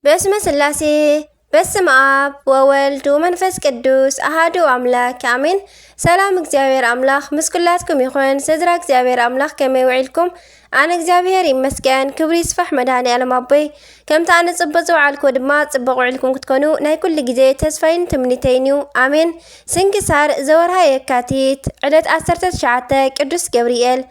በስመ ስላሴ በስመ አብ ወወልድ ወመንፈስ ቅዱስ አሐዱ አምላክ አሜን። ሰላም እግዚአብሔር አምላክ ምስኩላትኩም ይኹን። ስድራ እግዚአብሔር አምላክ ከመይ ውዒልኩም? አነ እግዚአብሔር ይመስገን። ክብሪ ይስፋሕ መድኃኔዓለም አቦይ። ከምቲ ኣነ ጽቡቕ ዝውዓልኩ ድማ ጽቡቕ ውዒልኩም ክትኮኑ ናይ ኩሉ ግዜ ተስፋይን ትምኒተይን እዩ። አሜን። ስንክሳር ዘወርሃ የካቲት ዕለት 19 ቅዱስ ገብርኤል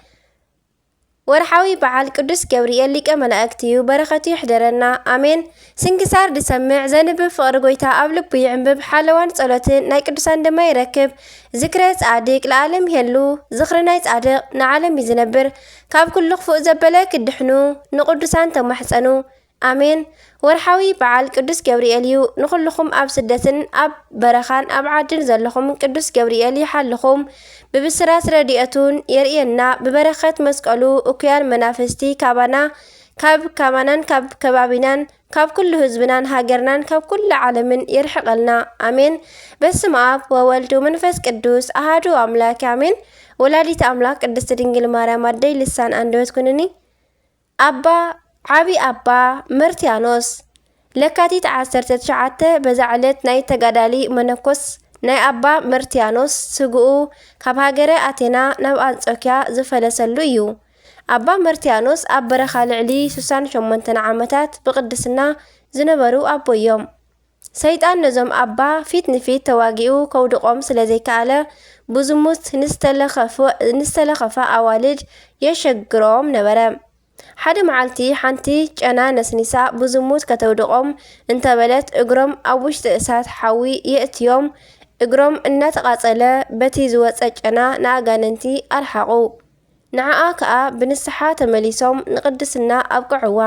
ወርሓዊ በዓል ቅዱስ ገብርኤል ሊቀ መላእክት እዩ። በረኸቱ ይሕደረና አሜን። ስንክሳር ድሰምዕ ዘንብብ ፍቕሪ ጎይታ ኣብ ልቡ ይዕንብብ። ሓለዋን ጸሎትን ናይ ቅዱሳን ድማ ይረክብ። ዝክረ ጻድቅ ለዓለም ይሄሉ ዝኽሪ ናይ ጻድቕ ንዓለም ይዝነብር። ካብ ኩሉ ክፉእ ዘበለ ክድሕኑ ንቅዱሳን ተማሕፀኑ አሜን። ወርሓዊ በዓል ቅዱስ ገብርኤል እዩ። ንኹልኹም ኣብ ስደትን ኣብ በረኻን ኣብ ዓድን ዘለኹም ቅዱስ ገብርኤል ይሓልኹም። ብብስራት ረድኤቱን የርእየና። ብበረኸት መስቀሉ እኩያን መናፍስቲ ካብ ካባናን ካብ ከባቢናን ካብ ኩሉ ህዝብናን ሃገርናን ካብ ኩሉ ዓለምን የርሕቐልና አሜን። በስመ አብ ወወልድ ወመንፈስ ቅዱስ አሐዱ አምላክ አሜን። ወላዲተ አምላክ ቅድስት ድንግል ማርያም አደይ ልሳን አንደበት ኩንኒ። ዓቢ አባ መርትያኖስ ለካቲት 19 በዛ ዕለት ናይ ተጋዳሊ መነኮስ ናይ አባ መርትያኖስ ስግኡ ካብ ሃገረ አቴና ናብ አንጾኪያ ዝፈለሰሉ እዩ። አባ መርትያኖስ ኣብ በረኻ ልዕሊ 68 ዓመታት ብቅድስና ዝነበሩ አቦ እዮም። ሰይጣን ነዞም አባ ፊት ንፊት ተዋጊኡ ከውድቆም ስለዘይከኣለ ብዝሙት ንስተለኸፈ ኣዋልድ የሸግሮም ነበረ። ሓደ መዓልቲ ሓንቲ ጨና ነስኒሳ ብዝሙት ከተውድቆም እንተበለት እግሮም ኣብ ውሽጢ እሳት ሓዊ የእትዮም። እግሮም እናተቃጸለ በቲ ዝወፀ ጨና ንኣጋነንቲ ኣልሓቑ። ንዓኣ ከዓ ብንስሓ ተመሊሶም ንቅድስና ኣብቅዕዋ።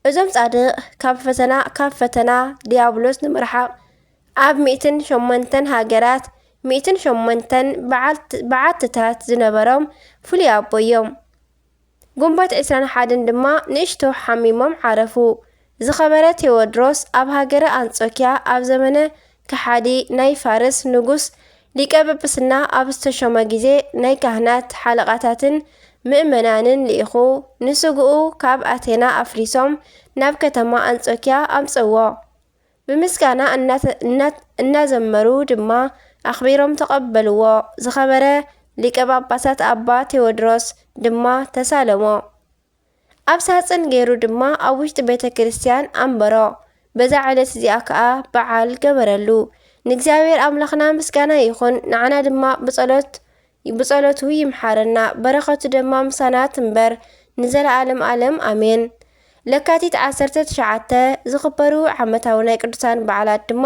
እዞም ጻድቕ ካብ ፈተና ዲያብሎስ ንምርሓቕ ኣብ 108 ሃገራት 108 በዓትታት ዝነበሮም ፍሉይ ኣቦ እዮም። ጉንበት 21 ድማ ንእሽቶ ሓሚሞም ዓረፉ። ዝኸበረ ቴዎድሮስ ኣብ ሃገረ አንጾኪያ ኣብ ዘመነ ከሓዲ ናይ ፋርስ ንጉስ ሊቀ ጵጵስና ኣብ ዝተሾመ ጊዜ ናይ ካህናት ሓለቓታትን ምእመናንን ልኢኹ ንስግኡ ካብ አቴና ኣፍሊሶም ናብ ከተማ አንጾኪያ ኣምጽዎ። ብምስጋና እናዘመሩ ድማ ኣኽቢሮም ተቐበልዎ። ዝኸበረ ሊቀ ጳጳሳት አባ ቴዎድሮስ ድማ ተሳለሞ። ኣብ ሳፅን ገይሩ ድማ ኣብ ውሽጢ ቤተ ክርስቲያን ኣንበሮ። በዛ ዕለት እዚኣ ከዓ በዓል ገበረሉ። ንእግዚአብሔር ኣምላኽና ምስጋና ይኹን። ንዓና ድማ ብጸሎቱ ይምሓረና። በረኸቱ ድማ ምሳና ትንበር ንዘለዓለም ዓለም አሜን። ለካቲት 19 ዝኽበሩ ዓመታዊ ናይ ቅዱሳን በዓላት ድማ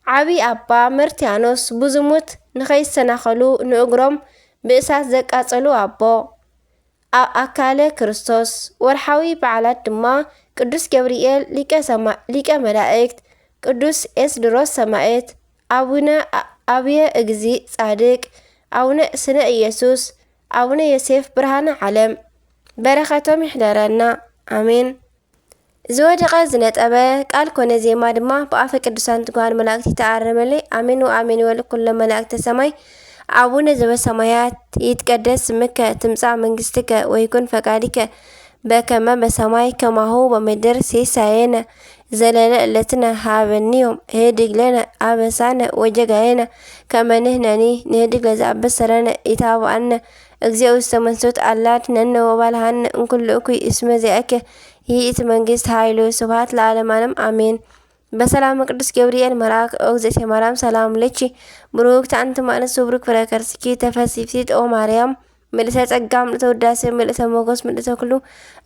ዓቢ አባ መርትያኖስ ብዝሙት ንኸይሰናኸሉ ንእግሮም ብእሳት ዘቃጸሉ አቦ አካለ ክርስቶስ። ወርሓዊ በዓላት ድማ ቅዱስ ገብርኤል ሊቀ መላእክት፣ ቅዱስ ኤስድሮስ ሰማዕት፣ አቡነ እግዚእ ጻድቅ፣ አቡነ ስነ ኢየሱስ፣ አቡነ ዮሴፍ ብርሃነ ዓለም። በረኸቶም ይሕደረና አሜን። ዝወደቐ ዝነጠበ ቃል ኮነ ዜማ ድማ ብኣፈ ቅዱሳን ትጉሃን መላእክቲ ተኣረመለይ አሜን ወአሜን ይበሉ ኩሎም መላእክተ ሰማይ። አቡነ ዘበሰማያት ይትቀደስ ስምከ ትምጻእ መንግስትከ ወይኩን ፈቃድከ በከመ በሰማይ ከማሁ በምድር ሲሳየነ ዘለለ ዕለትነ ሀበኒ ዮም ህድግ ለነ አበሳነ ወጀጋየነ ከመ ንሕነኒ ንህድግ ለዘአበሰለነ ኢታብአነ እግዚኦ ውስተ መንሱት አላድኅነነ ወባልሐነ እምኩሉ እኩይ እስመ ዚአከ ይእቲ መንግስት ኃይሉ ስብሐት ለዓለመ ዓለም አሜን። በሰላም ቅዱስ ገብርኤል መልአክ እግዝእትየ ማርያም ሰላም ለኪ ብሩክት አንቲ እምአንስት ወብሩክ ፍሬ ከርሥኪ ተፈሥሒ ኦ ማርያም ምልዕተ ጸጋ ምልዕተ ውዳሴ ምልዕተ ሞገስ ምልዕተ ኩሉ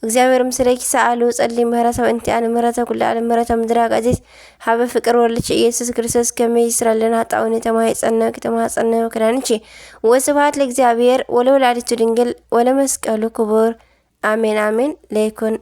እግዚአብሔር ምስለኪ ሰአሉ ጸልይ ምህረተ ወእንቲአነ ምህረተ ኩሉ ዓለም ምህረተ ምድራ ጋዜት ሀበ ፍቅር ወልድኪ ኢየሱስ ክርስቶስ ከመይ ይስራልና ኃጣውኢነ ተማኅፀነ ክዳንቺ ወስብሐት ለእግዚአብሔር ወለወላዲቱ ድንግል ወለመስቀሉ ክቡር አሜን አሜን። ለይኩን